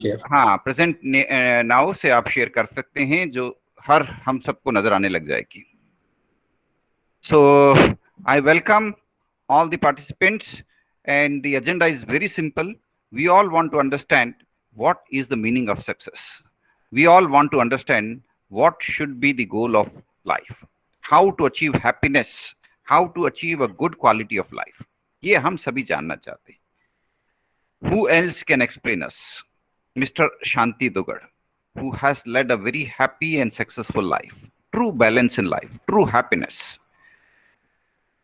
share. हाँ, present now से आप शेयर कर सकते हैं, जो हर हम सबको नजर आने लग जाएगी. So I welcome all the participants, and the agenda is very simple. We all want to understand what is the meaning of success. We all want to understand what should be the goal of life, how to achieve happiness, how to achieve a good quality of life. ये हम सभी जानना चाहते हैं. Who else can explain us? Mr. Shanti Dugar, who has led a very happy and successful life, true balance in life, true happiness.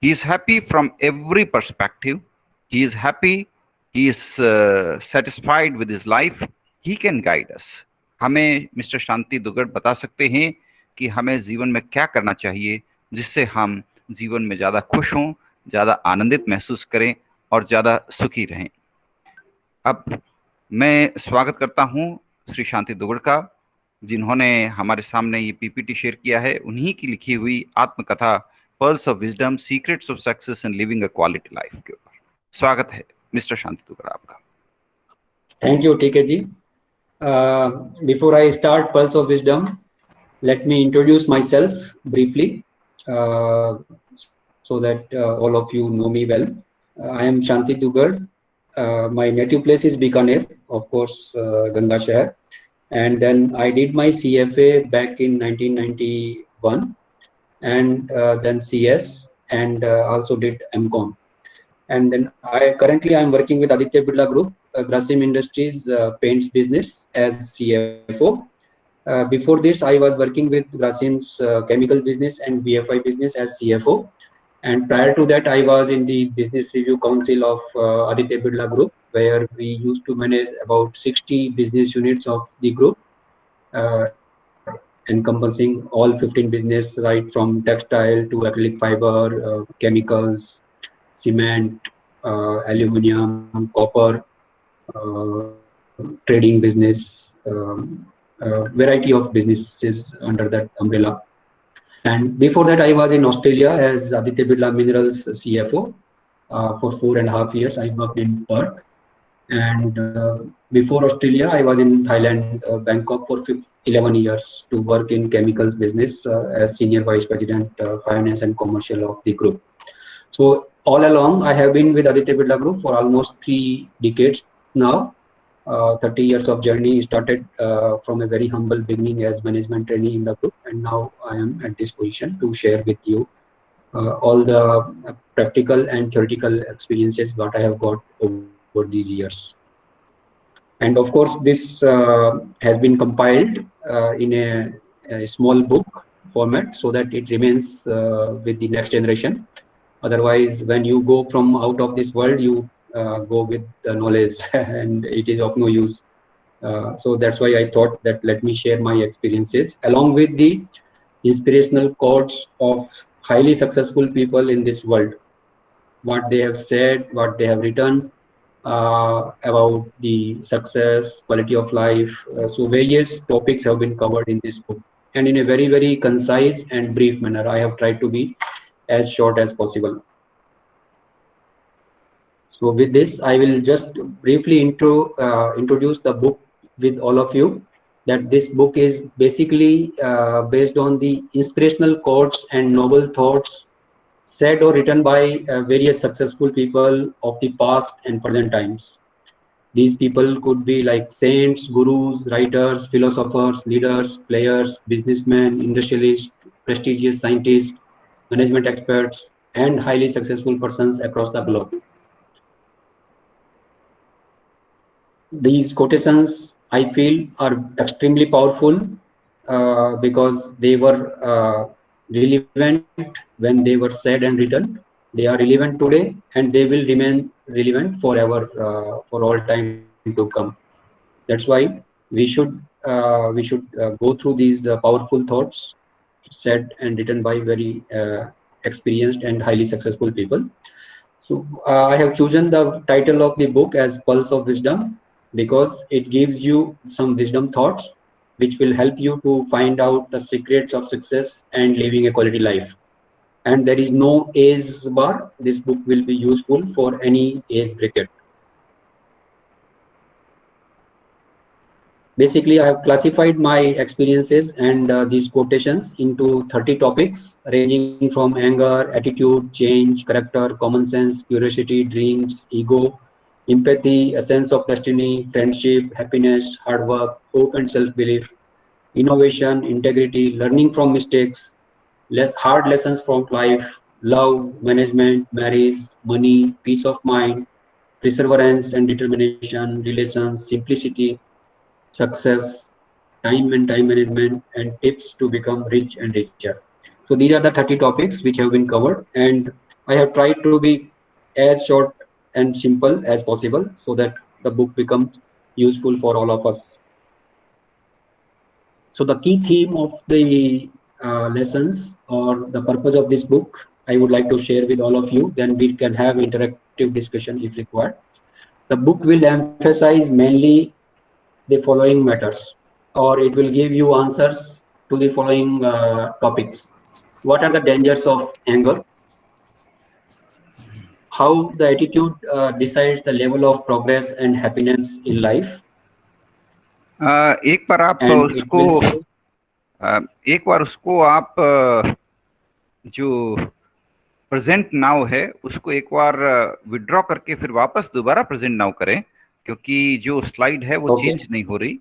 He is happy from every perspective. He is happy. He is satisfied with his life. He can guide us. हमें mister शांति दुगर बता सकते हैं कि हमें जीवन में क्या करना चाहिए जिससे हम जीवन में ज़्यादा खुश हों, ज़्यादा आनंदित महसूस करें और ज़्यादा सुखी रहें. अब मैं स्वागत करता हूं श्री शांति दुगर का, जिन्होंने हमारे सामने ये पीपीटी शेयर किया है. उन्हीं की लिखी हुई आत्मकथा pearls of wisdom, secrets of success and living a quality life के ऊपर. स्वागत है मिस्टर शांति दुगर आपका. Thank you, TK ji. Before I start Pulse of Wisdom, let me introduce myself briefly so that all of you know me well. I am Shanti Dugar. My native place is Bikaner, of course, Ganga Shahar. And then I did my CFA back in 1991, and then CS, and also did MCOM. And then currently I'm working with Aditya Birla Group, Grasim Industries paints business as CFO. Before this, I was working with Grasim's chemical business and VFI business as CFO. And prior to that, I was in the Business Review Council of Aditya Birla Group, where we used to manage about 60 business units of the group, encompassing all 15 business, right from textile to acrylic fiber, chemicals, cement, aluminium, copper, trading business, variety of businesses under that umbrella. And before that, I was in Australia as Aditya Birla Minerals CFO for 4.5 years. I worked in Perth. And before Australia, I was in Thailand, Bangkok for 11 years to work in chemicals business as Senior Vice President, Finance and Commercial of the group. So all along, I have been with Aditya Birla Group for almost 3 decades now. 30 years of journey started from a very humble beginning as management trainee in the group, and now I am at this position to share with you all the practical and theoretical experiences what I have got over these years. And of course, this has been compiled in a small book format so that it remains with the next generation. Otherwise, when you go from out of this world, you go with the knowledge and it is of no use. So that's why I thought that let me share my experiences along with the inspirational quotes of highly successful people in this world, what they have said, what they have written about the success, quality of life. So various topics have been covered in this book, and in a very, very concise and brief manner. I have tried to be as short as possible. So with this, I will just briefly introduce the book with all of you. That this book is basically based on the inspirational quotes and noble thoughts said or written by various successful people of the past and present times. These people could be like saints, gurus, writers, philosophers, leaders, players, businessmen, industrialists, prestigious scientists, management experts, and highly successful persons across the globe. These quotations, I feel, are extremely powerful because they were relevant when they were said and written. They are relevant today, and they will remain relevant forever, for all time to come. That's why we should go through these powerful thoughts said and written by very experienced and highly successful people. So I have chosen the title of the book as Pulse of Wisdom because it gives you some wisdom thoughts which will help you to find out the secrets of success and living a quality life. And there is no age bar. This book will be useful for any age bracket. Basically, I have classified my experiences and these quotations into 30 topics ranging from anger, attitude, change, character, common sense, curiosity, dreams, ego, empathy, a sense of destiny, friendship, happiness, hard work, hope and self-belief, innovation, integrity, learning from mistakes, hard lessons from life, love, management, marriage, money, peace of mind, perseverance and determination, relations, simplicity, success, time and time management, and tips to become rich and richer. So these are the 30 topics which have been covered, and I have tried to be as short and simple as possible so that the book becomes useful for all of us. So the key theme of the lessons or the purpose of this book, I would like to share with all of you. Then we can have interactive discussion if required. The book will emphasize mainly the following matters, or it will give you answers to the following topics. What are the dangers of anger? How the attitude decides the level of progress and happiness in life? एक बार आप And it उसको will say, एक बार उसको आप जो present now है उसको एक बार विड्रॉ करके फिर वापस दोबारा प्रेजेंट नाउ करें, क्योंकि जो स्लाइड है वो okay, चेंज नहीं हो रही।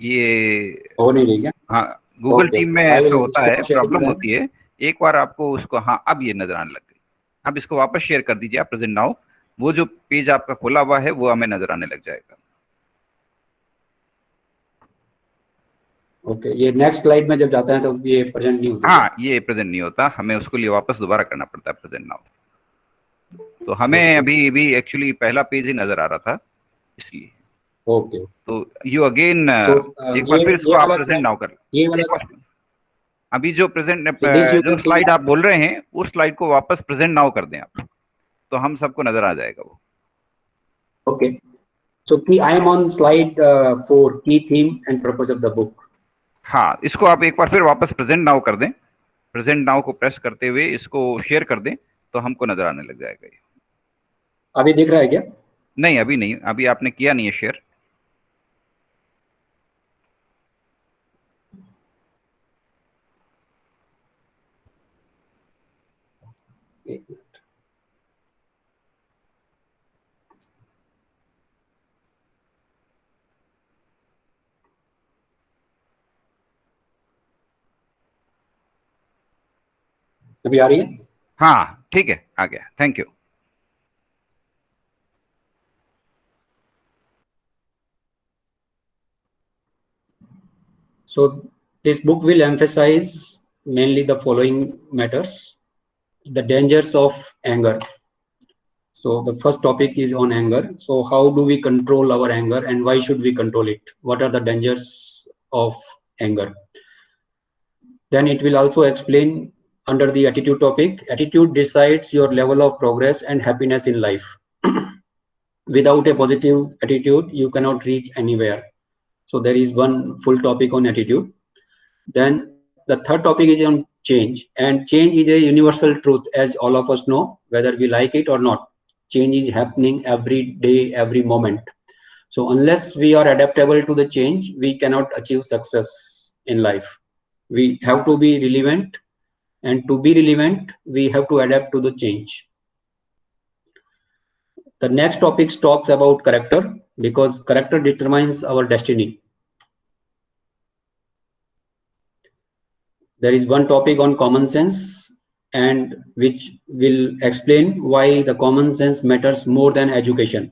ये हो नहीं रही क्या? हाँ, गूगल Okay, टीम में I ऐसा will होता है, stop sharing प्रॉब्लम that. होती है। एक बार आपको उसको, हाँ अब ये नजर आने लग गई। अब इसको वापस शेयर कर दीजिए आप प्रेजेंट नाउ, वो जो पेज आपका खुला हुआ है वो हमें नजर आने लग जाएगा। ओके, ये नेक्स्ट स्लाइड में जब जाता है तो ये प्रेजेंट नहीं होता। हाँ, ये प्रेजेंट नहीं होता, हमें उसको लिए वापस दोबारा करना पड़ता है प्रेजेंट नाउ। तो हमें अभी भी एक्चुअली पहला पेज ही नजर आ रहा था, इसलिए। ओके, तो यू अगेन एक बार फिर इसको आप प्रेजेंट नाउ कर, ये वाला अभी जो प्रेजेंट you जो can see स्लाइड आप बोल रहे हैं उस स्लाइड को वापस प्रेजेंट नाउ कर दें आप, तो हम सबको नजर आ जाएगा वो। ओके, सो की आई एम ऑन स्लाइड 4, की theme and purpose of the book. हाँ, इसको आप एक बार फिर वापस प्रेजेंट नाउ कर दें, प्रेजेंट नाउ को प्रेस करते हुए इसको शेयर कर दें तो हमको नजर आने लग जाएगा ये। अभी दिख रहा है क्या? नहीं, अभी नहीं, अभी आपने किया नहीं है शेयर। एक मिनट, अभी आ रही है? हाँ ठीक है, आ गया, thank you. So this book will emphasize mainly the following matters: the dangers of anger. So the first topic is on anger. So how do we control our anger and why should we control it? What are the dangers of anger? Then it will also explain under the attitude topic. Attitude decides your level of progress and happiness in life. Without a positive attitude, you cannot reach anywhere. So there is one full topic on attitude. Then the third topic is on change, and change is a universal truth, as all of us know, whether we like it or not. Change is happening every day, every moment. So unless we are adaptable to the change, we cannot achieve success in life. We have to be relevant, and to be relevant, we have to adapt to the change. The next topic talks about character, because character determines our destiny. There is one topic on common sense, and which will explain why the common sense matters more than education.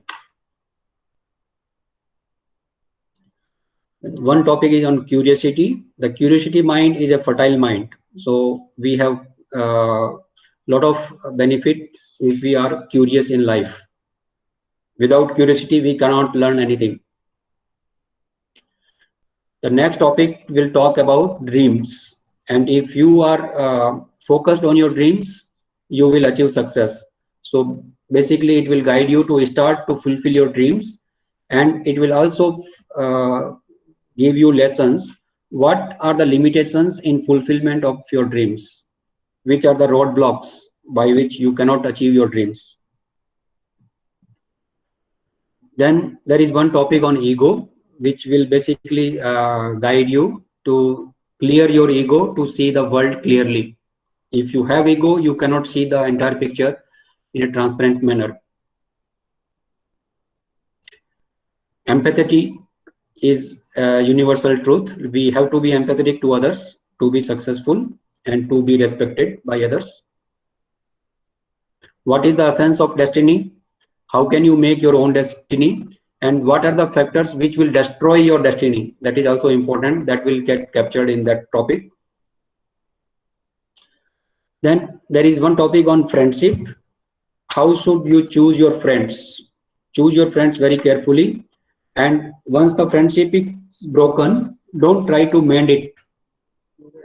One topic is on curiosity. The curiosity mind is a fertile mind. So we have a lot of benefit if we are curious in life. Without curiosity, we cannot learn anything. The next topic will talk about dreams. And if you are focused on your dreams, you will achieve success. So basically, it will guide you to start to fulfill your dreams, and it will also give you lessons. What are the limitations in fulfillment of your dreams? Which are the roadblocks by which you cannot achieve your dreams? Then there is one topic on ego, which will basically guide you to clear your ego to see the world clearly. If you have ego, you cannot see the entire picture in a transparent manner. Empathy is a universal truth. We have to be empathetic to others to be successful and to be respected by others. What is the essence of destiny? How can you make your own destiny? And what are the factors which will destroy your destiny? That is also important. That will get captured in that topic. Then there is one topic on friendship. How should you choose your friends? Choose your friends very carefully. And once the friendship is broken, don't try to mend it.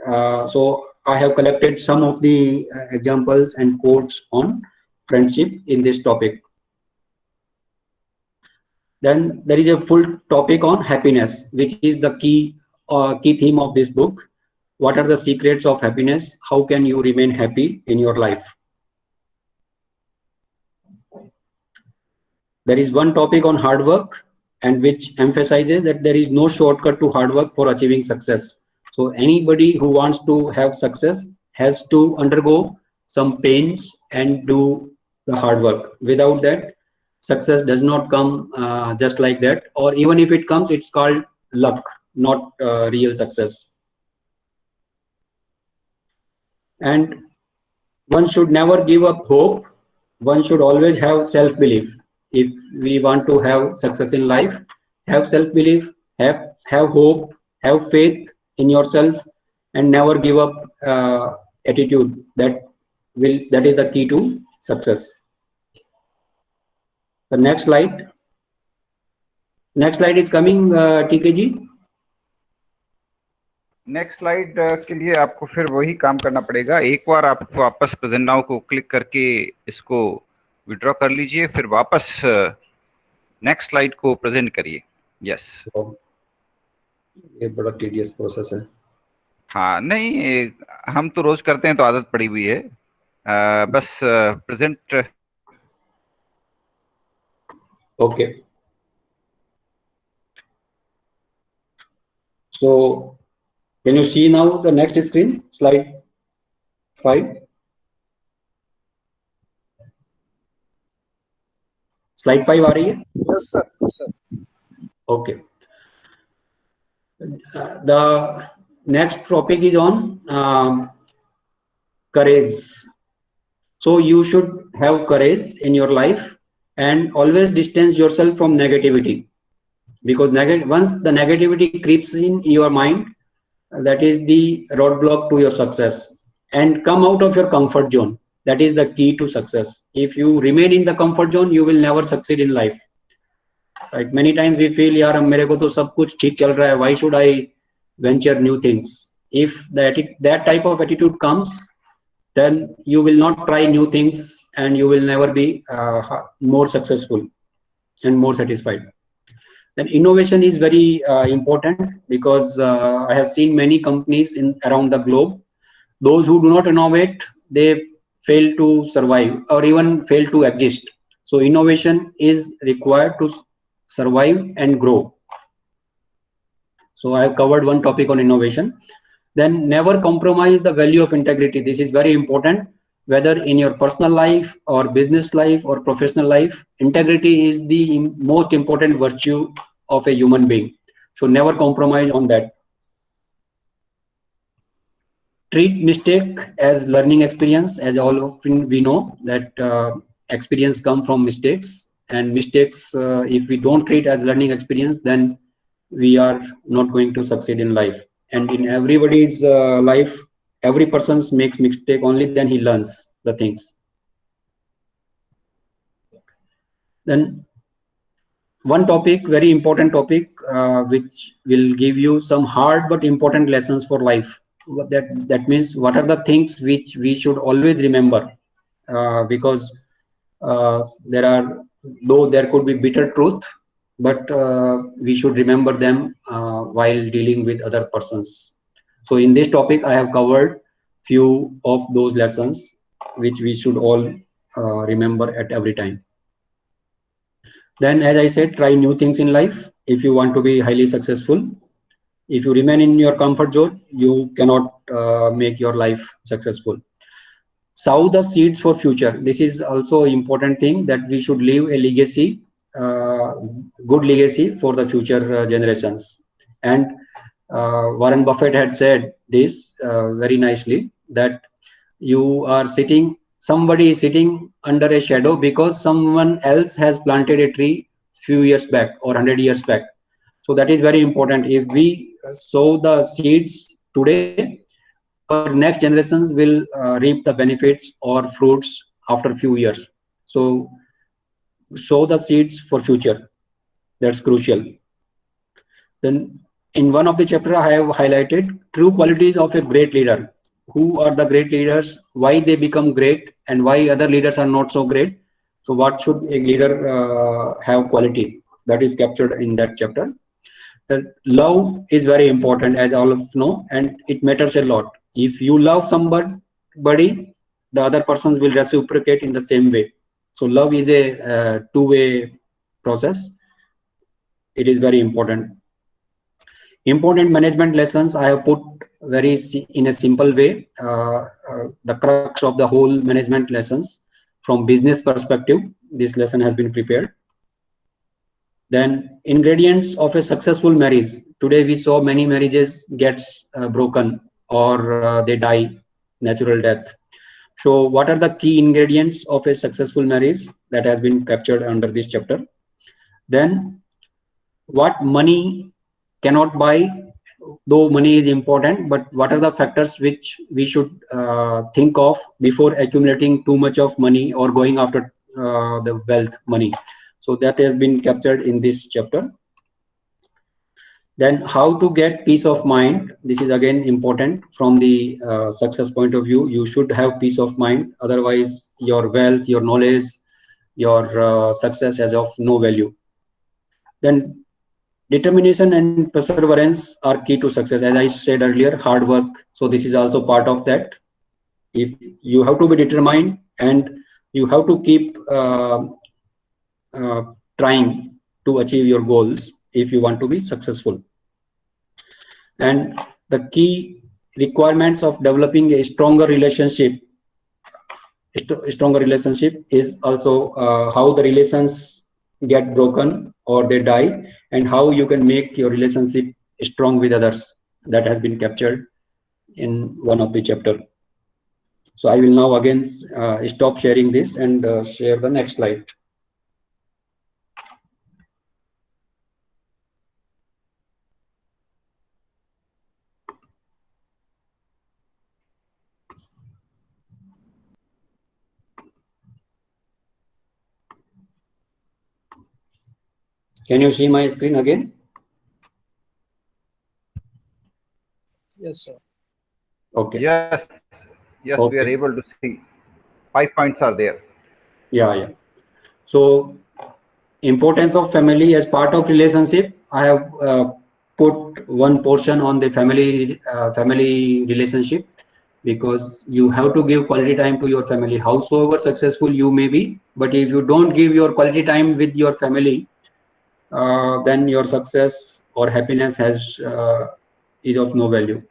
So I have collected some of the examples and quotes on friendship in this topic. Then there is a full topic on happiness, which is the key theme of this book. What are the secrets of happiness? How can you remain happy in your life? There is one topic on hard work, and which emphasizes that there is no shortcut to hard work for achieving success. So anybody who wants to have success has to undergo some pains and do the hard work. Without that, success does not come just like that, or even if it comes, it's called luck, not real success. And one should never give up hope. One should always have self-belief. If we want to have success in life, have self-belief, have hope, have faith in yourself, and never give up attitude. That is the key to success. The next slide. Next slide is coming, TKG. Next slide के लिए आपको फिर वही काम करना पड़ेगा. एक बार आप वापस प्रेजेंट नाउ को क्लिक करके इसको विड्रॉ कर लीजिए, फिर वापस नेक्स्ट स्लाइड को प्रेजेंट करिए. यस, ये बड़ा टीडियस प्रोसेस है. हाँ, नहीं, हम तो रोज करते हैं तो आदत पड़ी हुई है. बस present. Okay, so can you see now the next screen, slide 5? Slide 5 आ रही है? Yes, sir. Yes, sir. Okay. The next topic is on courage. So you should have courage in your life and always distance yourself from negativity, because once the negativity creeps in your mind, that is the roadblock to your success. And come out of your comfort zone. That is the key to success. If you remain in the comfort zone, you will never succeed in life. Right? Many times we feel, yaar, mere ko to sab kuch theek chal raha hai. Why should I venture new things? If that type of attitude comes, then you will not try new things and you will never be more successful and more satisfied. Then innovation is very important, because I have seen many companies around the globe. Those who do not innovate, they fail to survive or even fail to exist. So innovation is required to survive and grow. So I have covered one topic on innovation. Then never compromise the value of integrity. This is very important, whether in your personal life or business life or professional life. Integrity is the most important virtue of a human being. So never compromise on that. Treat mistake as learning experience, as all of we know that experience come from mistakes, and mistakes, if we don't treat as learning experience, then we are not going to succeed in life. And in everybody's life, every person makes mistake, only then he learns the things. Then one topic, very important topic, which will give you some hard but important lessons for life. That means what are the things which we should always remember, because though there could be bitter truth, but we should remember them while dealing with other persons. So in this topic, I have covered few of those lessons which we should all remember at every time. Then, as I said, try new things in life if you want to be highly successful. If you remain in your comfort zone, you cannot make your life successful. Sow the seeds for future. This is also an important thing, that we should leave a legacy, good legacy for the future generations. And Warren Buffett had said this very nicely, that somebody is sitting under a shadow because someone else has planted a tree few years back or 100 years back. So that is very important. If we sow the seeds today, our next generations will reap the benefits or fruits after a few years. So sow the seeds for future. That's crucial. Then in one of the chapter, I have highlighted true qualities of a great leader. Who are the great leaders? Why they become great, and why other leaders are not so great? So what should a leader have quality? That is captured in that chapter. That love is very important, as all of know, and it matters a lot. If you love somebody, the other persons will reciprocate in the same way. So love is a two-way process. It is very important. Important management lessons I have put in a simple way. The crux of the whole management lessons from business perspective. This lesson has been prepared. Then ingredients of a successful marriage. Today we saw many marriages gets broken or they die natural death. So what are the key ingredients of a successful marriage? That has been captured under this chapter. Then what money cannot buy, though money is important, but what are the factors which we should think of before accumulating too much of money or going after the wealth money. So that has been captured in this chapter. Then how to get peace of mind. This is again important from the success point of view. You should have peace of mind. Otherwise, your wealth, your knowledge, your success has of no value. Then determination and perseverance are key to success. As I said earlier, hard work. So this is also part of that. If you have to be determined and you have to keep trying to achieve your goals if you want to be successful. And the key requirements of developing a stronger relationship is also how the relations get broken or they die, and how you can make your relationship strong with others. That has been captured in one of the chapter. So I will now again stop sharing this and share the next slide. Can you see my screen again? Yes, sir. Okay. Yes, okay. We are able to see 5 points are there. Yeah. So importance of family as part of relationship. I have put one portion on the family relationship, because you have to give quality time to your family, howsoever successful you may be. But if you don't give your quality time with your family, then your success or happiness is of no value.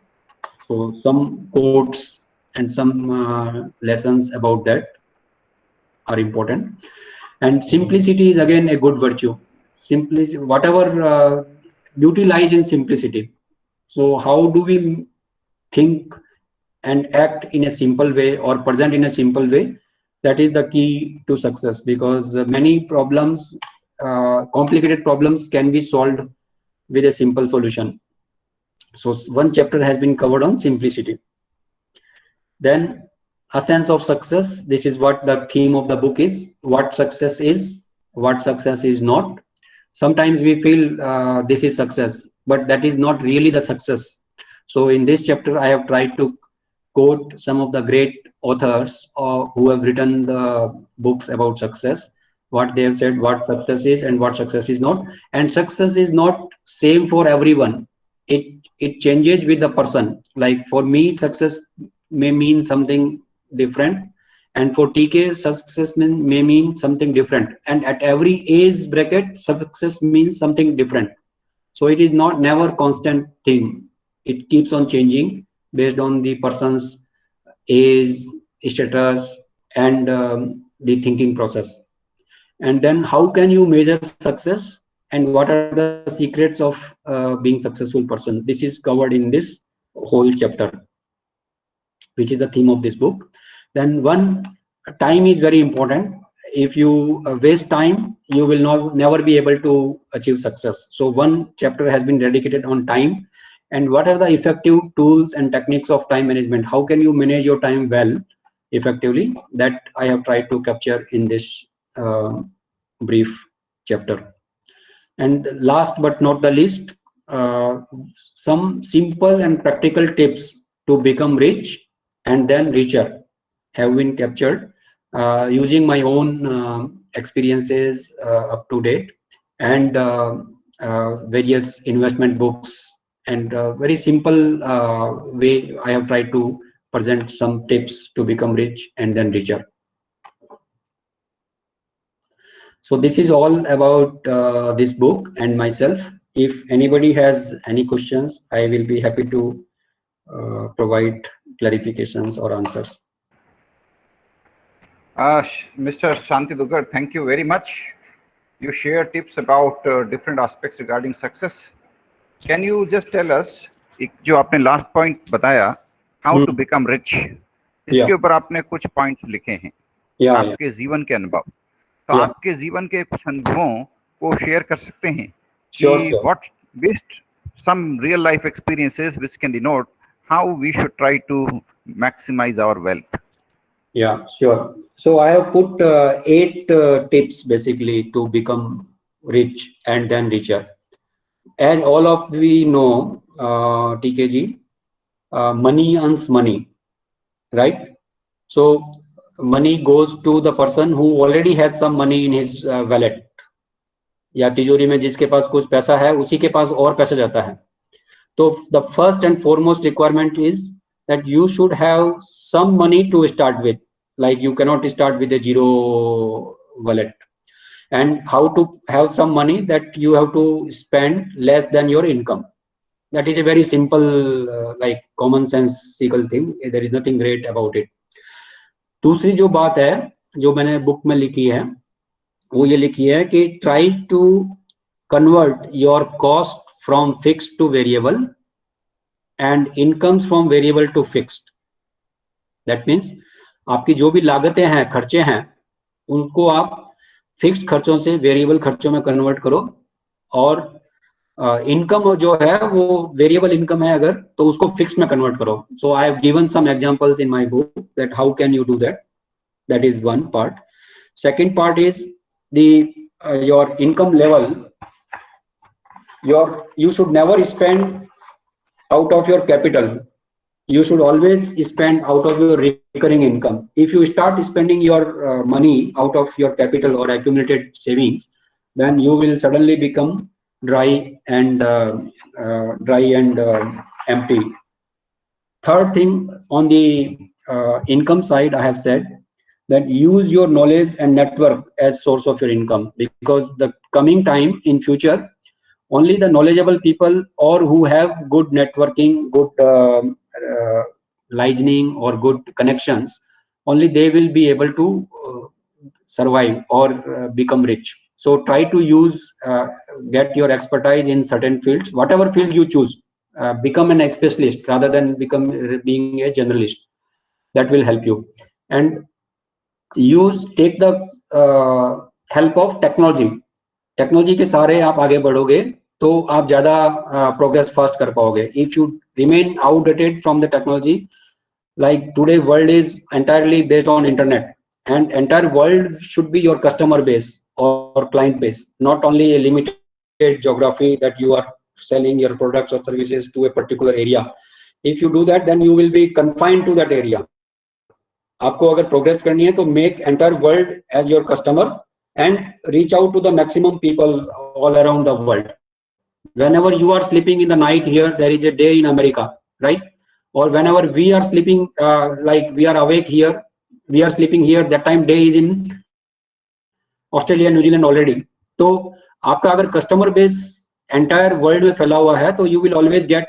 So some quotes and some lessons about that are important. And simplicity is again a good virtue. Simplicity, whatever beauty lies in simplicity. So how do we think and act in a simple way or present in a simple way? That is the key to success, because many problems, complicated problems, can be solved with a simple solution. So one chapter has been covered on simplicity. Then a sense of success. This is what the theme of the book is. What success is, what success is not. Sometimes we feel this is success, but that is not really the success. So in this chapter, I have tried to quote some of the great authors who have written the books about success, what they have said, what success is and what success is not. And success is not same for everyone. It changes with the person. Like for me, success may mean something different, and for TK, success may mean something different, and at every age bracket, success means something different. So it is not never constant thing. It keeps on changing based on the person's age, status, and the thinking process. And then how can you measure success, and what are the secrets of being successful person? This is covered in this whole chapter, which is the theme of this book. Then time is very important. If you waste time, you will never be able to achieve success. So one chapter has been dedicated on time, and what are the effective tools and techniques of time management? How can you manage your time well, effectively? That I have tried to capture in this brief chapter. And last but not the least, some simple and practical tips to become rich and then richer have been captured using my own experiences up to date, and various investment books, and very simple way I have tried to present some tips to become rich and then richer. So this is all about this book and myself. If anybody has any questions, I will be happy to provide clarifications or answers. Mr. Shanti Dugar, thank you very much. You share tips about different aspects regarding success. Can you just tell us, जो आपने last point बताया, how to become rich, इसके ऊपर आपने कुछ points लिखे हैं आपके जीवन के अनुभव, तो आपके जीवन के कुछ अनुभवों को share कर सकते हैं कि what based some real life experiences which can denote how we should try to maximize our wealth. Yeah, sure. So I have put 8 tips basically to become rich and then richer. As all of we know, TKG, money earns money, right? So money goes to the person who already has some money in his wallet. या तिजोरी में जिसके पास कुछ पैसा है, उसी के पास और पैसा जाता है. तो the first and foremost requirement is that you should have some money to start with. Like you cannot start with a zero wallet. And how to have some money, that you have to spend less than your income. That is a very simple, like common sensical thing. There is nothing great about it. दूसरी जो बात है जो मैंने book में लिखी है, वो ये लिखी है कि try to convert your cost from fixed to variable and incomes from variable to fixed. That means आपकी जो भी लागतें हैं, खर्चे हैं, उनको आप फिक्स्ड खर्चों से वेरिएबल खर्चों में कन्वर्ट करो, और इनकम जो है वो वेरिएबल इनकम है अगर, तो उसको फिक्स्ड में कन्वर्ट करो. So I have given some examples in my book that how can you do that. That is one part. Second part is the your income level. You should never spend out of your capital. You should always spend out of your recurring income. If you start spending your money out of your capital or accumulated savings, then you will suddenly become dry and empty. Third thing, on the income side, I have said that use your knowledge and network as source of your income, because the coming time in future, only the knowledgeable people or who have good networking, good listening or good connections, only they will be able to survive or become rich. So try to get your expertise in certain fields, whatever field you choose. Become an specialist rather than being a generalist. That will help you. And take the help of technology. Technology के सारे आप आगे बढ़ोगे तो आप ज्यादा progress fast कर पाओगे. If you remain outdated from the technology, like today world is entirely based on internet, and entire world should be your customer base or client base, not only a limited geography that you are selling your products or services to a particular area. If you do that, then you will be confined to that area. आपको अगर progress करनी है तो make entire world as your customer and reach out to the maximum people all around the world. Whenever you are sleeping in the night here, there is a day in America, right? Or whenever we are sleeping, like we are awake here, we are sleeping here, that time day is in Australia New Zealand already. तो आपका अगर customer base entire world में फैला हुआ है तो you will always get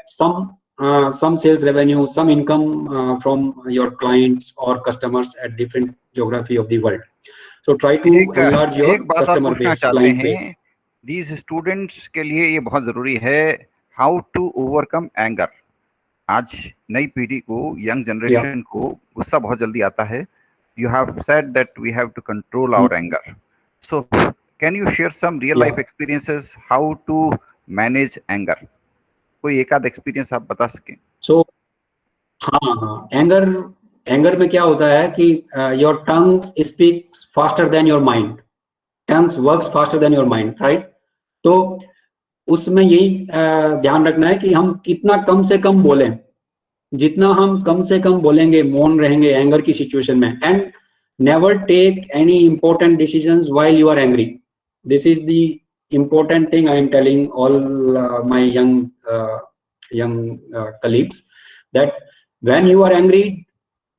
some sales revenue, some income from your clients or customers at different geography of the world. So try to enlarge your customer base, client base. These students के लिए ये बहुत जरूरी है, how to overcome anger. आज नई पीढ़ी को, यंग जनरेशन को गुस्सा बहुत जल्दी आता है. You have said that we have to control our anger. So can you share some real life experiences how to manage anger? कोई एक आध एक्सपीरियंस आप बता सकें? So हाँ, एंगर में क्या होता है कि your tongue speaks faster than your mind, tongue works faster than your mind, right? तो उसमें यही ध्यान रखना है कि हम कितना कम से कम बोलें. जितना हम कम से कम बोलेंगे, मौन रहेंगे एंगर की सिचुएशन में. And never take any important decisions while you are angry. This is the important thing I am telling all my young colleagues, that when you are angry,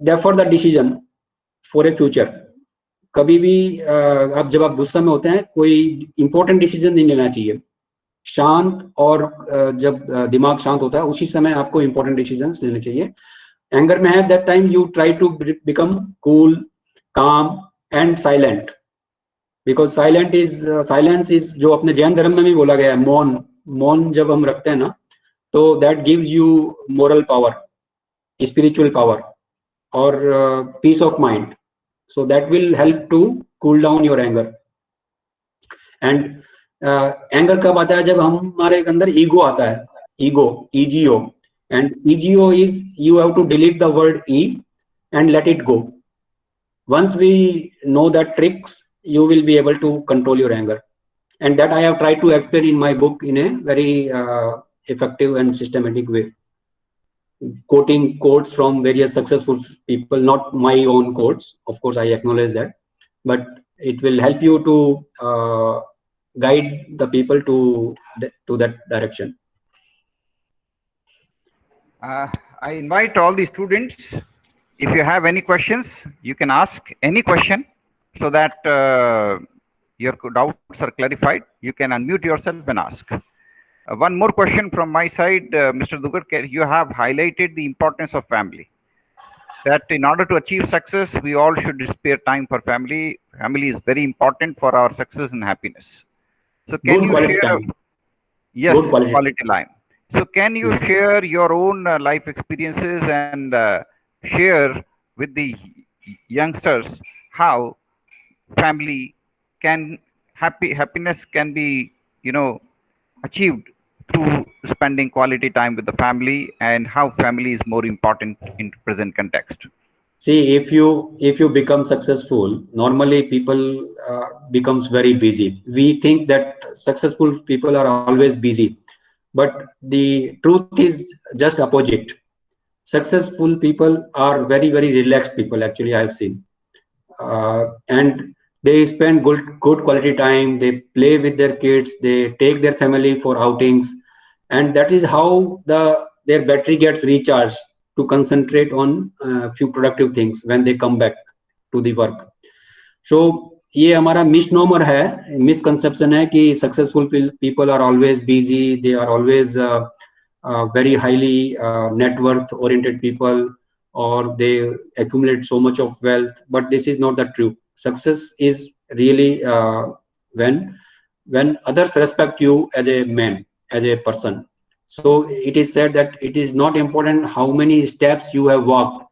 defer the decision for a future. कभी भी आप जब आप गुस्सा में होते हैं कोई important decision नहीं लेना चाहिए. शांत और जब दिमाग शांत होता है उसी समय आपको important decisions लेने चाहिए. एंगर में है that time you try to become cool, calm and silent. Because silence is जो अपने जैन धर्म में भी बोला गया है, मौन जब हम रखते हैं ना तो that gives you moral power, spiritual power और peace of mind. So that will help to cool down your anger. And anger कब आता है? जब हमारे अंदर ego आता है, ego. And ego is you have to delete the word e and let it go. Once we know that tricks, you will be able to control your anger, and that I have tried to explain in my book in a very effective and systematic way, quoting quotes from various successful people, not my own quotes, of course I acknowledge that, but it will help you to guide the people to that direction. I invite all the students, if you have any questions you can ask any question, so that your doubts are clarified. You can unmute yourself and ask. One more question from my side, Mr. Dugar. You have highlighted the importance of family. That in order to achieve success, we all should spare time for family. Family is very important for our success and happiness. So can you share? Yes, quality time. So can you share your own life experiences and share with the youngsters how family can happiness can be achieved through spending quality time with the family, and how family is more important in present context? See, if you become successful, normally people becomes very busy. We think that successful people are always busy, but the truth is just opposite. Successful people are very, very relaxed people, actually I have seen, and they spend good quality time. They play with their kids, they take their family for outings, and that is how their battery gets recharged to concentrate on few productive things when they come back to the work. So ये हमारा misnomer है, misconception है कि successful people are always busy, they are always very highly net worth oriented people, or they accumulate so much of wealth. But this is not the truth. Success is really when others respect you as a man, as a person. So it is said that it is not important how many steps you have walked,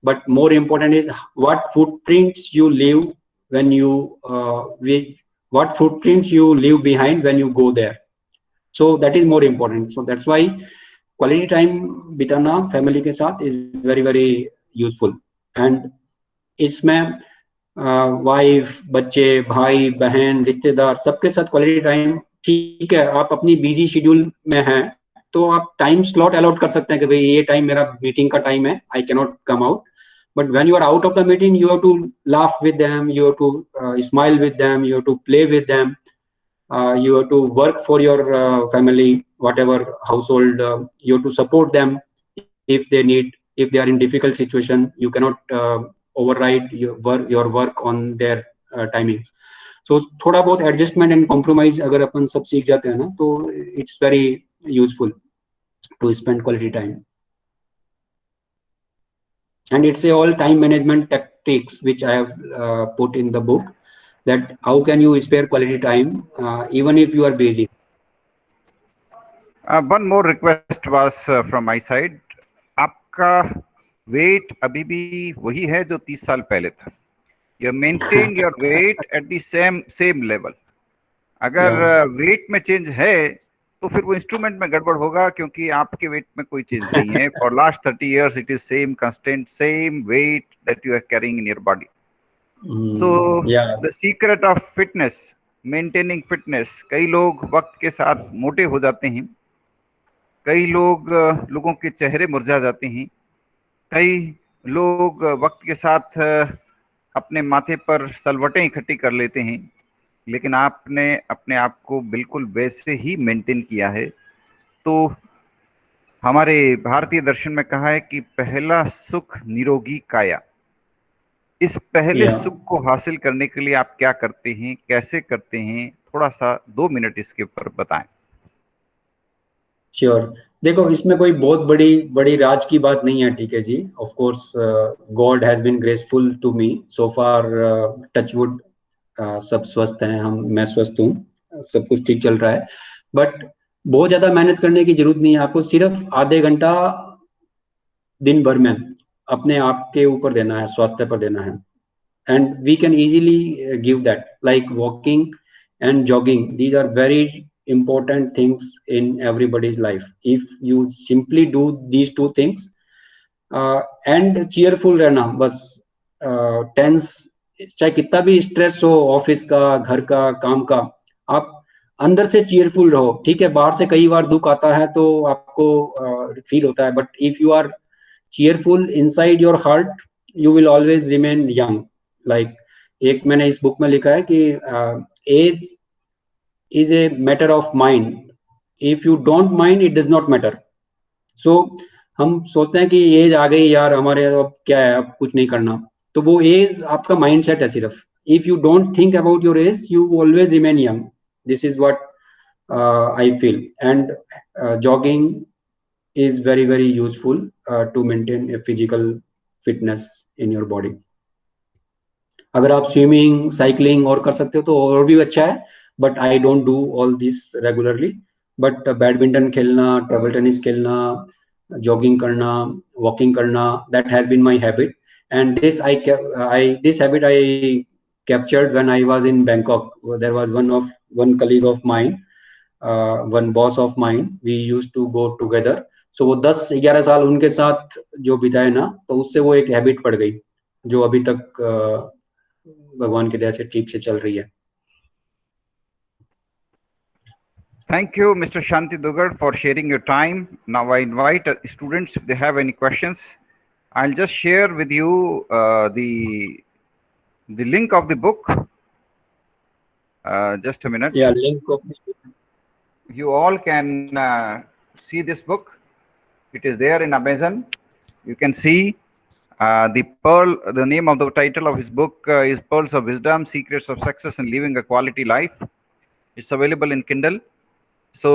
but more important is what footprints you leave when you what footprints you leave behind when you go there. So that is more important. So that's why quality time बिताना family के साथ is very, very useful. And इसमें wife, बच्चे, भाई, बहन, रिश्तेदार, सबके साथ क्वालिटी टाइम. ठीक है, आप अपनी बिजी शेड्यूल में हैं तो आप टाइम स्लॉट अलॉट कर सकते हैं कि भाई ये टाइम मेरा मीटिंग का टाइम है, I can not come out. But when you are out of the meeting, you have to laugh with them, you have to smile with them, you have to play with them, you have to work for your family, whatever household, you have to support them if they are in difficult situation. You cannot override your work on their timings. So थोड़ा बहुत adjustment and compromise अगर अपन सब सीख जाते हैं ना, तो it's very useful to spend quality time. And it's a all time management tactics which I have put in the book, that how can you spare quality time even if you are busy. One more request was from my side. आपका weight अभी भी वही है जो 30 साल पहले था. You maintain your weight at the same level. अगर weight में change है तो फिर वो इंस्ट्रूमेंट में गड़बड़ होगा, क्योंकि आपके वेट में कोई चेंज नहीं है. For last 30 years it is same constant, same weight that you are carrying in your body. So the secret of fitness, maintaining fitness, कई लोग वक्त के साथ मोटे हो जाते हैं, कई लोगों के चेहरे मुरझा जाते हैं, कई लोग वक्त के साथ अपने माथे पर सलवटें इकट्ठी कर लेते हैं, लेकिन आपने अपने आप को बिल्कुल वैसे ही मेंटेन किया है. तो हमारे भारतीय दर्शन में कहा है कि पहला सुख निरोगी काया. इस पहले सुख को हासिल करने के लिए आप क्या करते हैं, कैसे करते हैं, थोड़ा सा 2 मिनट इसके ऊपर बताएं. श्योर. देखो, इसमें कोई बहुत बड़ी राज की बात नहीं है, ठीक है जी. Of course God has been graceful to me so far. Touchwood सब स्वस्थ हैं, मैं स्वस्थ हूँ, सब कुछ ठीक चल रहा है. बट बहुत ज्यादा मेहनत करने की जरूरत नहीं है. आपको सिर्फ आधे घंटा दिन भर में अपने आप के ऊपर देना है, स्वास्थ्य पर देना है. And we can easily give that, like walking and jogging. These are very important things in everybody's life. If you simply do these two things and cheerful रहना, बस टेंस चाहे कितना भी स्ट्रेस हो, ऑफिस का, घर का, काम का, आप अंदर से चीयरफुल रहो. ठीक है, बाहर से कई बार दुख आता है तो आपको फील होता है, but if you are cheerful inside your heart, you will always remain young. Like एक मैंने इस बुक में लिखा है कि age is a matter of mind. If you don't mind, it does not matter. So हम सोचते हैं कि एज आ गई यार हमारे, अब क्या है, अब कुछ नहीं करना. तो वो एज आपका माइंडसेट है सिर्फ. If you don't think about your age, you always remain young. This is what I feel. And jogging is very useful to maintain a physical fitness in your body. अगर आप swimming, cycling और कर सकते हो तो और भी अच्छा है, but I don't do all this regularly. But badminton खेलना, टेबल टेनिस खेलना, जॉगिंग करना, वॉकिंग करना, that has been my habit. And this habit I captured when I was in Bangkok. There was one colleague of mine, one boss of mine. We used to go together. So वो 10-11 साल उनके साथ जो बिताए ना, तो उससे वो एक हैबिट पड़ गई जो अभी तक भगवान की दया से ठीक से चल रही है. Thank you, Mr. Shanti Dugar, for sharing your time. Now I invite students if they have any questions. I'll just share with you the link of the book. Just a minute. Yeah, link of the book. You all can see this book. It is there in Amazon. You can see the name of the title of his book is Pearls of Wisdom, Secrets of Success and Living a Quality Life. It's available in Kindle. So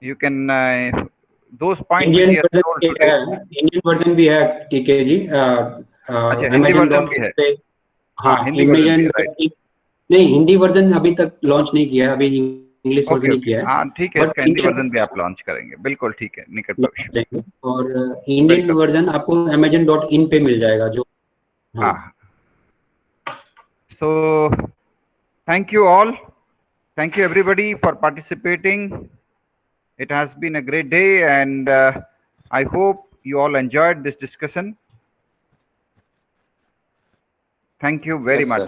you can those points. Indian version भी है, ठीक है जी. अच्छा, Hindi version भी है. हाँ, Amazon नहीं, Hindi version अभी तक लॉन्च नहीं किया है, अभी इंग्लिश वर्जन ही किया है. हाँ ठीक है, इसका हिंदी वर्जन भी आप लॉन्च करेंगे. बिल्कुल ठीक है, निकट भविष्य. और इंडियन वर्जन आपको amazon.in पे मिल जाएगा जो. हाँ. So thank you all. Thank you everybody for participating. It has been a great day, and I hope you all enjoyed this discussion. Thank you very much.